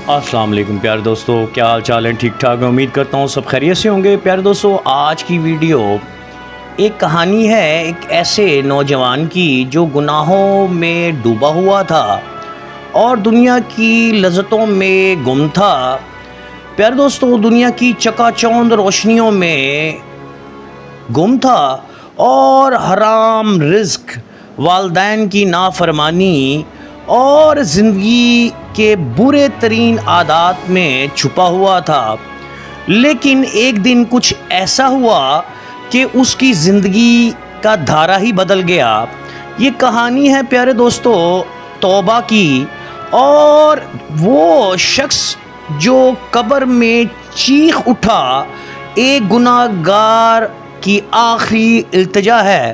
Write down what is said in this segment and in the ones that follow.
السلام علیکم پیارے دوستو، کیا حال چال ہے؟ ٹھیک ٹھاک ہے، امید کرتا ہوں سب خیریت سے ہوں گے۔ پیارے دوستو، آج کی ویڈیو ایک کہانی ہے ایک ایسے نوجوان کی جو گناہوں میں ڈوبا ہوا تھا اور دنیا کی لذتوں میں گم تھا۔ پیارے دوستو، دنیا کی چکا چوند روشنیوں میں گم تھا اور حرام رزق، والدین کی نافرمانی اور زندگی کے برے ترین عادات میں چھپا ہوا تھا۔ لیکن ایک دن کچھ ایسا ہوا کہ اس کی زندگی کا دھارا ہی بدل گیا۔ یہ کہانی ہے پیارے دوستو توبہ کی، اور وہ شخص جو قبر میں چیخ اٹھا ایک گناہ گار کی آخری التجا ہے۔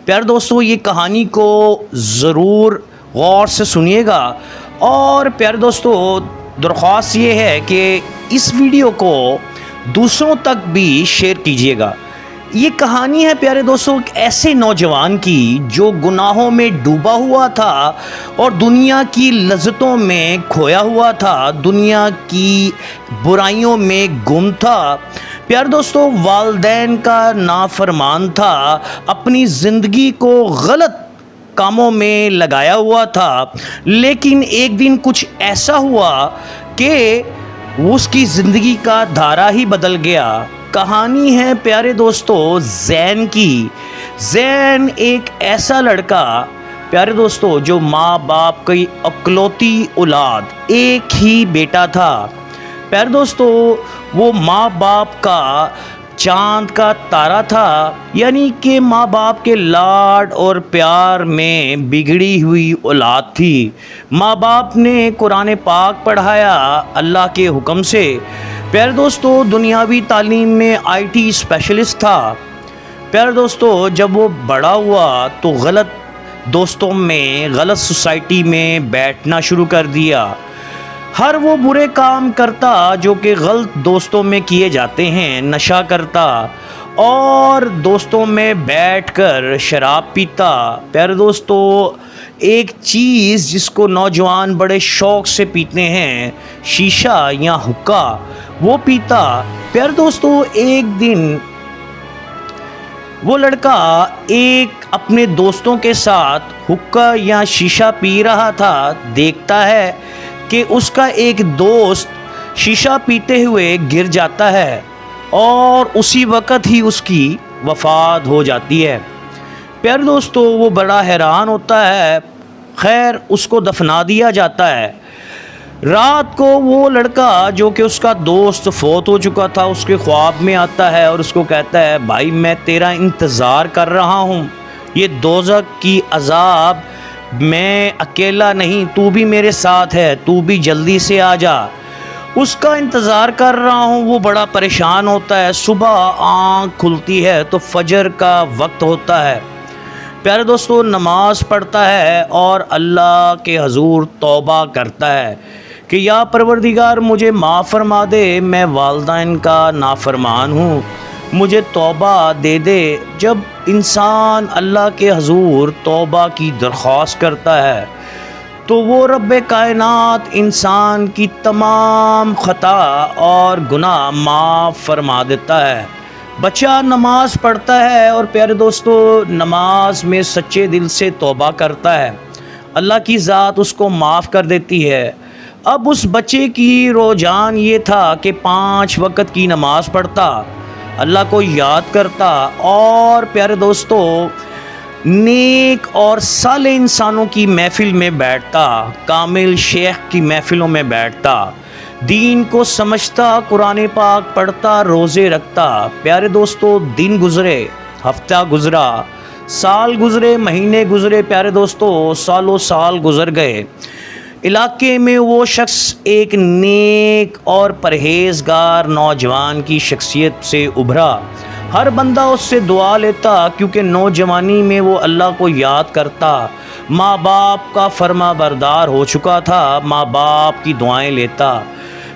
پیارے دوستو، یہ کہانی کو ضرور غور سے سنیے گا، اور پیارے دوستو درخواست یہ ہے کہ اس ویڈیو کو دوسروں تک بھی شیئر کیجیے گا۔ یہ کہانی ہے پیارے دوستو ایک ایسے نوجوان کی جو گناہوں میں ڈوبا ہوا تھا اور دنیا کی لذتوں میں کھویا ہوا تھا، دنیا کی برائیوں میں گم تھا۔ پیارے دوستو، والدین کا نافرمان تھا، اپنی زندگی کو غلط کاموں میں لگایا ہوا تھا۔ لیکن ایک دن کچھ ایسا ہوا کہ اس کی زندگی کا دھارا ہی بدل گیا۔ کہانی ہے پیارے دوستو زین کی۔ زین ایک ایسا لڑکا پیارے دوستو جو ماں باپ کی اکلوتی اولاد، ایک ہی بیٹا تھا۔ پیارے دوستو، وہ ماں باپ کا چاند کا تارا تھا، یعنی کہ ماں باپ کے لاڈ اور پیار میں بگڑی ہوئی اولاد تھی۔ ماں باپ نے قرآن پاک پڑھایا اللہ کے حکم سے۔ پیارے دوستو، دنیاوی تعلیم میں IT اسپیشلسٹ تھا۔ پیارے دوستو، جب وہ بڑا ہوا تو غلط دوستوں میں، غلط سوسائٹی میں بیٹھنا شروع کر دیا۔ ہر وہ برے کام کرتا جو کہ غلط دوستوں میں کیے جاتے ہیں، نشہ کرتا اور دوستوں میں بیٹھ کر شراب پیتا۔ پیارے دوستو، ایک چیز جس کو نوجوان بڑے شوق سے پیتے ہیں، شیشہ یا حقہ، وہ پیتا۔ پیارے دوستو، ایک دن وہ لڑکا ایک اپنے دوستوں کے ساتھ حقہ یا شیشہ پی رہا تھا۔ دیکھتا ہے کہ اس کا ایک دوست شیشہ پیتے ہوئے گر جاتا ہے اور اسی وقت ہی اس کی وفات ہو جاتی ہے۔ پیارے دوستو، وہ بڑا حیران ہوتا ہے۔ خیر، اس کو دفنا دیا جاتا ہے۔ رات کو وہ لڑکا جو کہ اس کا دوست فوت ہو چکا تھا اس کے خواب میں آتا ہے اور اس کو کہتا ہے، بھائی میں تیرا انتظار کر رہا ہوں، یہ دوزخ کی عذاب میں اکیلا نہیں، تو بھی میرے ساتھ ہے، تو بھی جلدی سے آ جا، اس کا انتظار کر رہا ہوں۔ وہ بڑا پریشان ہوتا ہے۔ صبح آنکھ کھلتی ہے تو فجر کا وقت ہوتا ہے۔ پیارے دوستو، نماز پڑھتا ہے اور اللہ کے حضور توبہ کرتا ہے کہ یا پروردگار مجھے معاف فرما دے، میں والدین کا نافرمان ہوں، مجھے توبہ دے دے۔ جب انسان اللہ کے حضور توبہ کی درخواست کرتا ہے تو وہ رب کائنات انسان کی تمام خطا اور گناہ معاف فرما دیتا ہے۔ بچہ نماز پڑھتا ہے اور پیارے دوستو نماز میں سچے دل سے توبہ کرتا ہے، اللہ کی ذات اس کو معاف کر دیتی ہے۔ اب اس بچے کی رجحان یہ تھا کہ 5 وقت کی نماز پڑھتا، اللہ کو یاد کرتا اور پیارے دوستو نیک اور صالح انسانوں کی محفل میں بیٹھتا، کامل شیخ کی محفلوں میں بیٹھتا، دین کو سمجھتا، قرآن پاک پڑھتا، روزے رکھتا۔ پیارے دوستو، دن گزرے، ہفتہ گزرا، سال گزرے، مہینے گزرے، پیارے دوستو سالوں سال گزر گئے۔ علاقے میں وہ شخص ایک نیک اور پرہیزگار نوجوان کی شخصیت سے ابھرا۔ ہر بندہ اس سے دعا لیتا کیونکہ نوجوانی میں وہ اللہ کو یاد کرتا، ماں باپ کا فرما بردار ہو چکا تھا، ماں باپ کی دعائیں لیتا۔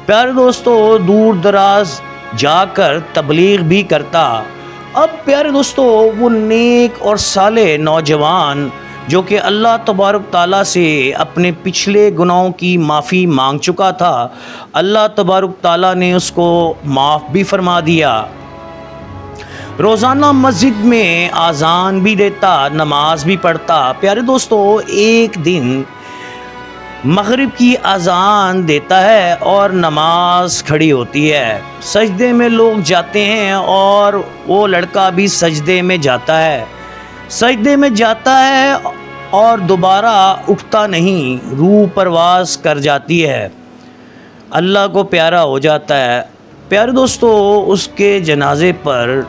پیارے دوستو، دور دراز جا کر تبلیغ بھی کرتا۔ اب پیارے دوستو وہ نیک اور صالح نوجوان جو کہ اللہ تبارک تعالیٰ سے اپنے پچھلے گناہوں کی معافی مانگ چکا تھا، اللہ تبارک تعالیٰ نے اس کو معاف بھی فرما دیا۔ روزانہ مسجد میں اذان بھی دیتا، نماز بھی پڑھتا۔ پیارے دوستو، ایک دن مغرب کی اذان دیتا ہے اور نماز کھڑی ہوتی ہے، سجدے میں لوگ جاتے ہیں اور وہ لڑکا بھی سجدے میں جاتا ہے، اور دوبارہ اٹھتا نہیں، روح پرواز کر جاتی ہے، اللہ کو پیارا ہو جاتا ہے۔ پیارے دوستو، اس کے جنازے پر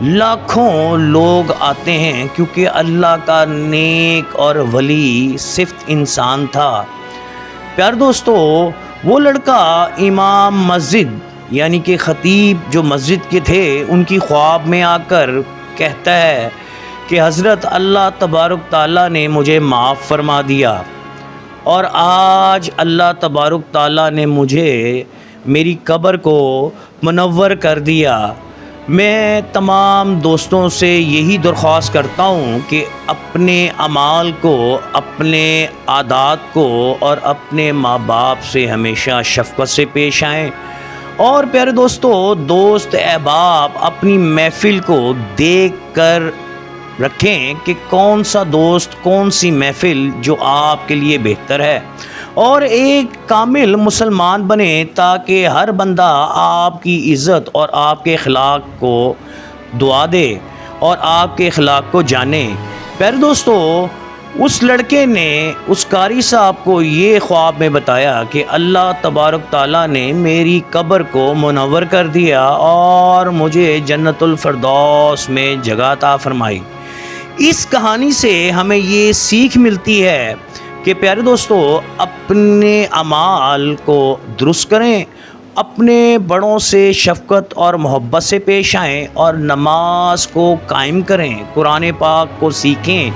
لاکھوں لوگ آتے ہیں، کیونکہ اللہ کا نیک اور ولی صفت انسان تھا۔ پیارے دوستو، وہ لڑکا امام مسجد یعنی کہ خطیب جو مسجد کے تھے، ان کی خواب میں آ کر کہتا ہے کہ حضرت اللہ تبارک تعالیٰ نے مجھے معاف فرما دیا، اور آج اللہ تبارک تعالیٰ نے مجھے میری قبر کو منور کر دیا۔ میں تمام دوستوں سے یہی درخواست کرتا ہوں کہ اپنے اعمال کو، اپنے عادات کو اور اپنے ماں باپ سے ہمیشہ شفقت سے پیش آئیں۔ اور پیارے دوستو، دوست احباب اپنی محفل کو دیکھ کر رکھیں کہ کون سا دوست، کون سی محفل جو آپ کے لیے بہتر ہے، اور ایک کامل مسلمان بنے تاکہ ہر بندہ آپ کی عزت اور آپ کے اخلاق کو دعا دے اور آپ کے اخلاق کو جانے۔ پیارے دوستو، اس لڑکے نے اس قاری صاحب کو یہ خواب میں بتایا کہ اللہ تبارک تعالیٰ نے میری قبر کو منور کر دیا اور مجھے جنت الفردوس میں جگہ عطا فرمائی۔ اس کہانی سے ہمیں یہ سیکھ ملتی ہے کہ پیارے دوستو، اپنے اعمال کو درست کریں، اپنے بڑوں سے شفقت اور محبت سے پیش آئیں، اور نماز کو قائم کریں، قرآن پاک کو سیکھیں،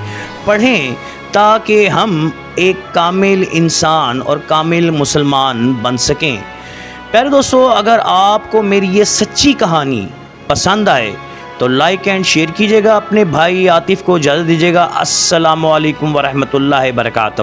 پڑھیں، تاکہ ہم ایک کامل انسان اور کامل مسلمان بن سکیں۔ پیارے دوستو، اگر آپ کو میری یہ سچی کہانی پسند آئے تو لائک اینڈ شیئر کیجیے گا، اپنے بھائی عاطف کو اجازت دیجیے گا۔ السلام علیکم ورحمۃ اللہ وبرکاتہ۔